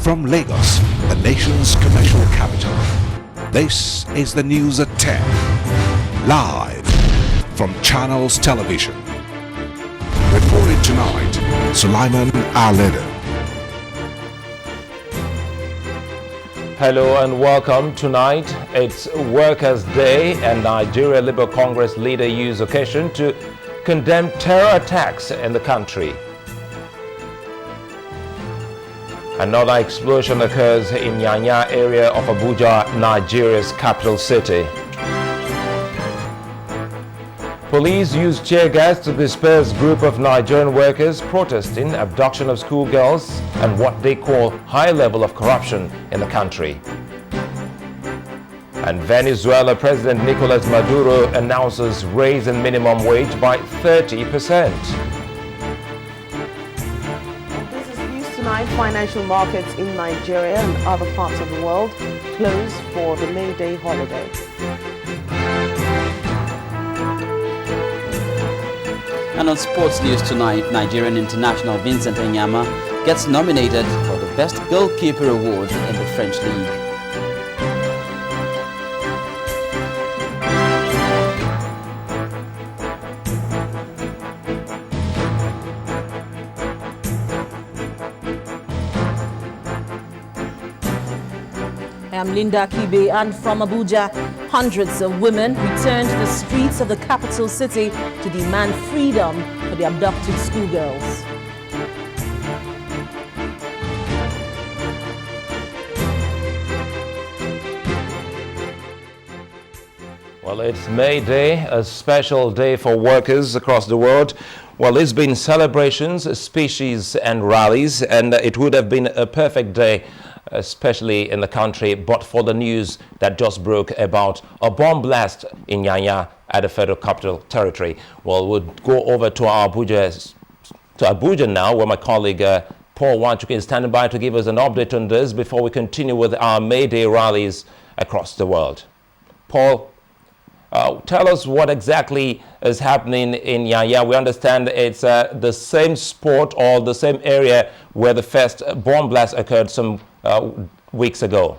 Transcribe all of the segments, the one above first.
From Lagos, the nation's commercial capital, this is the news at 10. Live from Channels Television. Reporting tonight, Sulaiman Aledo. Hello and welcome. Tonight, it's Workers' Day, and Nigeria Labour Congress leader used occasion to condemn terror attacks in the country. Another explosion occurs in Nyanya area of Abuja, Nigeria's capital city. Police used tear gas to disperse group of Nigerian workers protesting abduction of schoolgirls and what they call high level of corruption in the country. And Venezuela President Nicolas Maduro announces raise in minimum wage by 30%. This is news tonight. Financial markets in Nigeria and other parts of the world close for the May Day holiday. And on sports news tonight, Nigerian international Vincent Enyama gets nominated for the Best Goalkeeper Award in the French League. I'm Linda Kibe, and from Abuja, hundreds of women returned to the streets of the capital city to demand freedom for the abducted schoolgirls. Well, it's May Day, a special day for workers across the world. Well, it's been celebrations, speeches and rallies, and it would have been a perfect day, especially in the country, but for the news that just broke about a bomb blast in Nyanya at the Federal Capital Territory. Well, we'll go over to Abuja now, where my colleague Paul Wanchuk is standing by to give us an update on this before we continue with our May Day rallies across the world. Paul, tell us what exactly is happening in Nyanya. We understand it's the same spot or the same area where the first bomb blast occurred some weeks ago.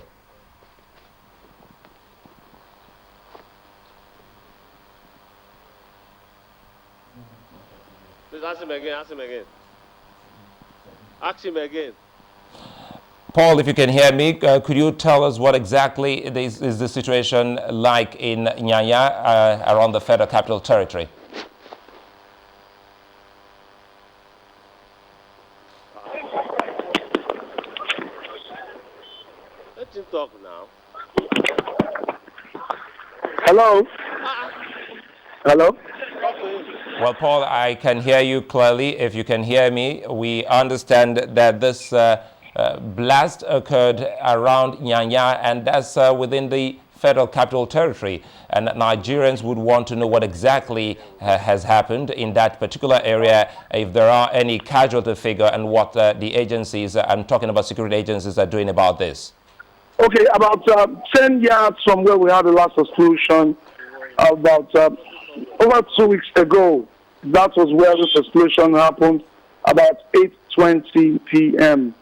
Please ask him again. Ask him again. Paul, if you can hear me, could you tell us what exactly is the situation like in Nyanya around the Federal Capital Territory? Let him talk now. Hello? Hello? Well, Paul, I can hear you clearly. If you can hear me, we understand that this blast occurred around Nyanya, and that's within the Federal Capital Territory. And Nigerians would want to know what exactly has happened in that particular area, if there are any casualty figure, and what the agencies, I'm talking about security agencies, are doing about this. Okay, about 10 yards from where we had the last explosion, about over 2 weeks ago, that was where this explosion happened, about 8:20 p.m.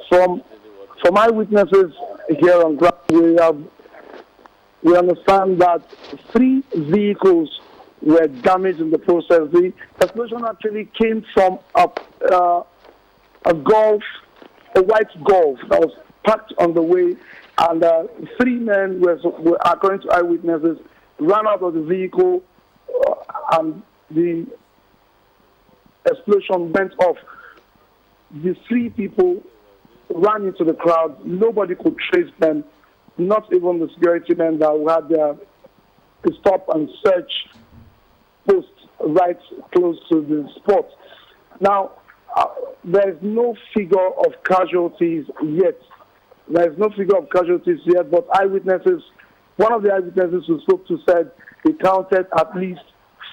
From eyewitnesses here on ground, we understand that 3 vehicles were damaged in the process. The explosion actually came from a white Golf that was parked on the way, and 3 men were, according to eyewitnesses, ran out of the vehicle, and the explosion went off. The 3 people ran into the crowd. Nobody could trace them, not even the security men that had their stop and search post right close to the spot. Now, there is no figure of casualties yet. There is no figure of casualties yet, but eyewitnesses, one of the eyewitnesses who spoke to said he counted at least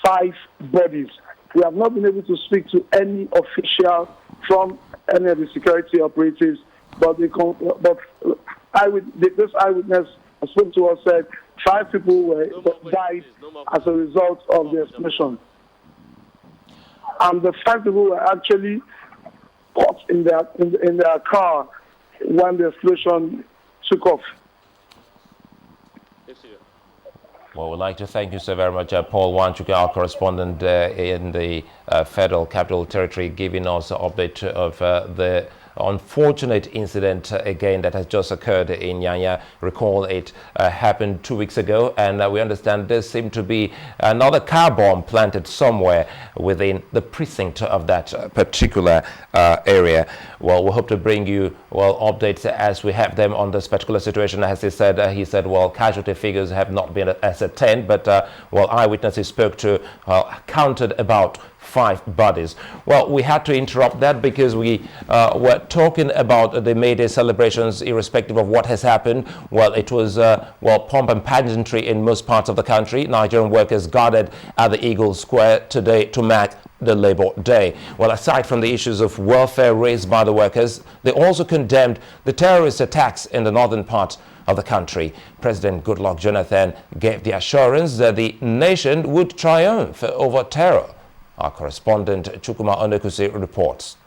5 bodies. We have not been able to speak to any official from any of the security operatives, but this eyewitness who spoke to us said 5 people died as a result of the explosion. And the 5 people were actually in their car when the explosion took off. Well, we'd like to thank you so very much, Paul Wanchuka, our correspondent in the Federal Capital Territory, giving us an update of the unfortunate incident again that has just occurred in Nyanya. Recall it happened 2 weeks ago, and we understand there seemed to be another car bomb planted somewhere within the precinct of that particular area. Well, we hope to bring you updates as we have them on this particular situation. As he said, casualty figures have not been ascertained, but eyewitnesses spoke to counted about 5 bodies. Well, we had to interrupt that because we were talking about the May Day celebrations, irrespective of what has happened. Well, it was pomp and pageantry in most parts of the country. Nigerian workers gathered at the Eagle Square today to mark the Labor Day. Well, aside from the issues of welfare raised by the workers, they also condemned the terrorist attacks in the northern part of the country. President Goodluck Jonathan gave the assurance that the nation would triumph over terror. Our correspondent Chukuma Onekusi reports.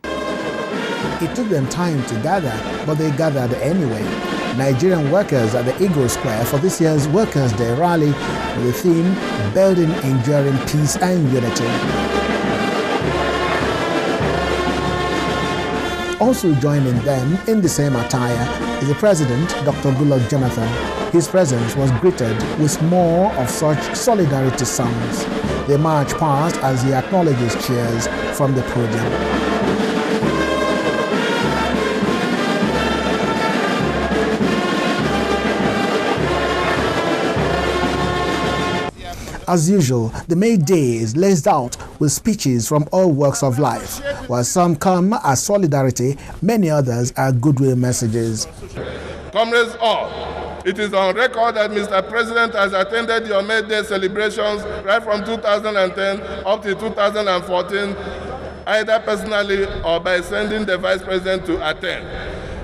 It took them time to gather, but they gathered anyway. Nigerian workers at the Eagle Square for this year's Workers' Day rally with the theme Building Enduring Peace and Unity. Also joining them in the same attire is the President, Dr. Goodluck Jonathan. His presence was greeted with more of such solidarity songs. The march passed as he acknowledges cheers from the podium. As usual, the May Day is laced out with speeches from all walks of life. While some come as solidarity, many others are goodwill messages. Comrades all, it is on record that Mr. President has attended your May Day celebrations right from 2010 up to 2014, either personally or by sending the Vice President to attend.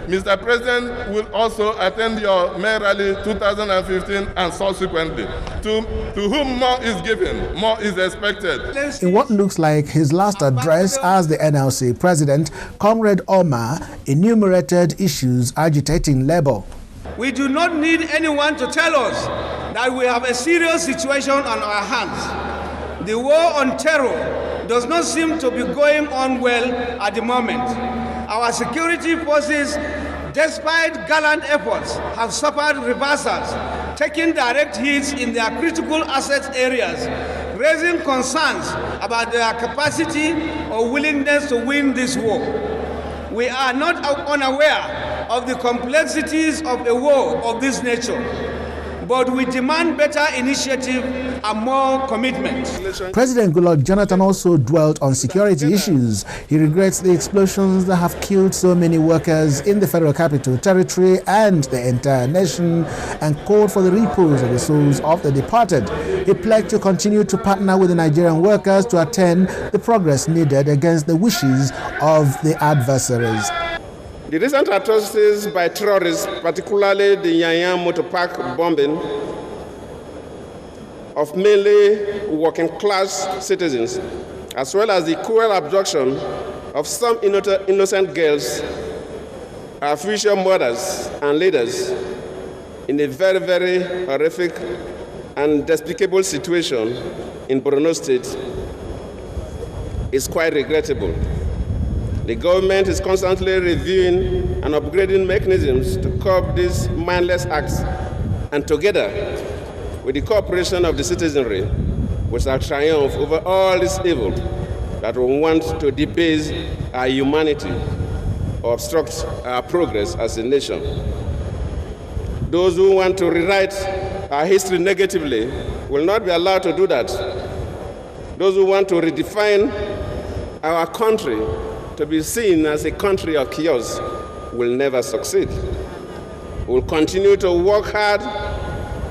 Mr. President will also attend your May Rally 2015 and subsequently. To whom more is given, more is expected. In what looks like his last address as the NLC President, Comrade Omar enumerated issues agitating labor. We do not need anyone to tell us that we have a serious situation on our hands. The war on terror does not seem to be going on well at the moment. Our security forces, despite gallant efforts, have suffered reversals, taking direct hits in their critical asset areas, raising concerns about their capacity or willingness to win this war. We are not unaware of the complexities of a war of this nature, but we demand better initiative and more commitment. President Goodluck Jonathan also dwelt on security issues. He regrets the explosions that have killed so many workers in the Federal Capital Territory and the entire nation, and called for the repose of the souls of the departed. He pledged to continue to partner with the Nigerian workers to attain the progress needed against the wishes of the adversaries. The recent atrocities by terrorists, particularly the Nyanya motor park bombing of mainly working-class citizens, as well as the cruel abduction of some innocent girls, are future mothers and leaders in a very, very horrific and despicable situation in Borno State is quite regrettable. The government is constantly reviewing and upgrading mechanisms to curb these mindless acts, and together with the cooperation of the citizenry, we shall triumph over all this evil that will want to debase our humanity or obstruct our progress as a nation. Those who want to rewrite our history negatively will not be allowed to do that. Those who want to redefine our country to be seen as a country of chaos will never succeed. We will continue to work hard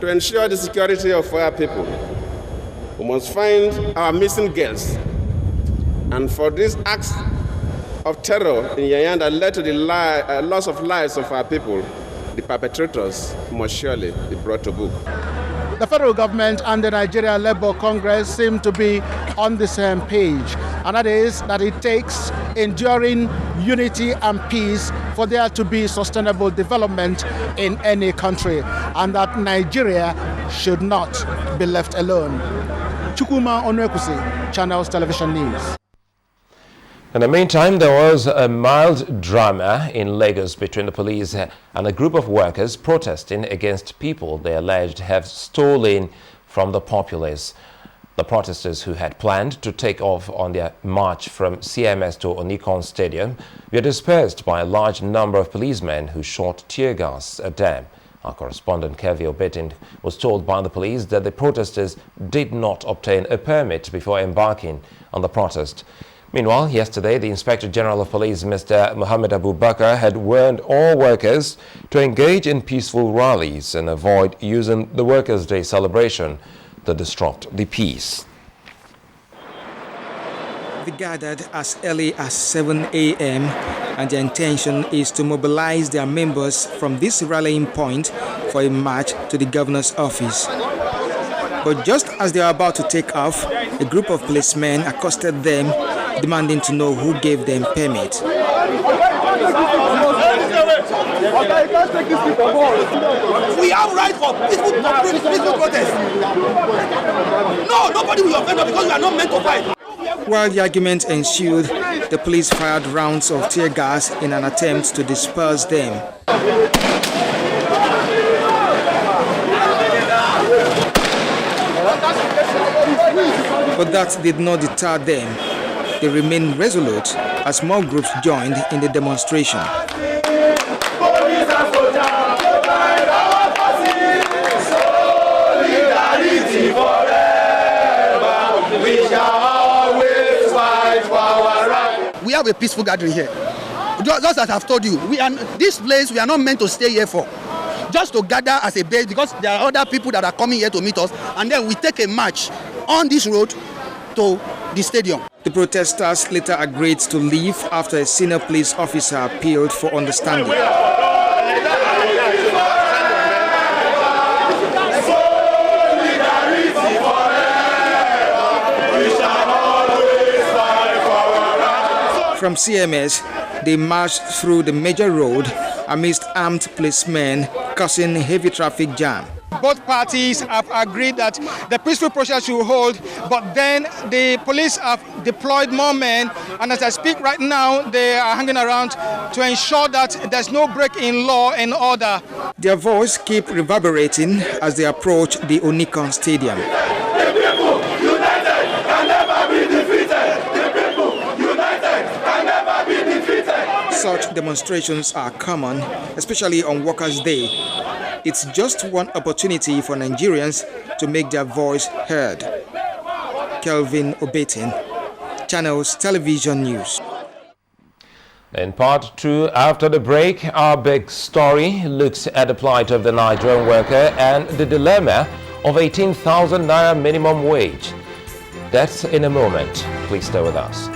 to ensure the security of our people. We must find our missing girls. And for these acts of terror in Nyanya that led to the loss of lives of our people, the perpetrators must surely be brought to book. The federal government and the Nigeria Labour Congress seem to be on the same page, and that is that it takes enduring unity and peace for there to be sustainable development in any country, and that Nigeria should not be left alone. Chukwuma Onwekusi, Channels Television News. In the meantime, there was a mild drama in Lagos between the police and a group of workers protesting against people they alleged have stolen from the populace. The protesters, who had planned to take off on their march from CMS to Onikon Stadium, were dispersed by a large number of policemen who shot tear gas at them. Our correspondent Kevi Obetin was told by the police that the protesters did not obtain a permit before embarking on the protest. Meanwhile, yesterday, the Inspector General of Police, Mr. Mohammed Abubakar, had warned all workers to engage in peaceful rallies and avoid using the Workers' Day celebration to disrupt the peace. They gathered as early as 7 a.m. and their intention is to mobilize their members from this rallying point for a march to the governor's office. But just as they were about to take off, a group of policemen accosted them, demanding to know who gave them permit. We have right for peaceful protest. No, nobody will offend us because we are not meant to fight. While the argument ensued, the police fired rounds of tear gas in an attempt to disperse them. But that did not deter them. They remained resolute as more groups joined in the demonstration. We have a peaceful gathering here. Just as I've told you, this place we are not meant to stay here for. Just to gather as a base, because there are other people that are coming here to meet us, and then we take a march on this road to the stadium. The protesters later agreed to leave after a senior police officer appealed for understanding. From CMS, they marched through the major road amidst armed policemen causing heavy traffic jam. Both parties have agreed that the peaceful process should hold, but then the police have deployed more men, and as I speak right now, they are hanging around to ensure that there's no break in law and order. Their voice keeps reverberating as they approach the Onikon Stadium. The people united can never be defeated. The people united can never be defeated. Such demonstrations are common, especially on Workers' Day. It's just one opportunity for Nigerians to make their voice heard. Kelvin Obetin, Channels Television News. In part 2, after the break, our big story looks at the plight of the Nigerian worker and the dilemma of 18,000 naira minimum wage. That's in a moment. Please stay with us.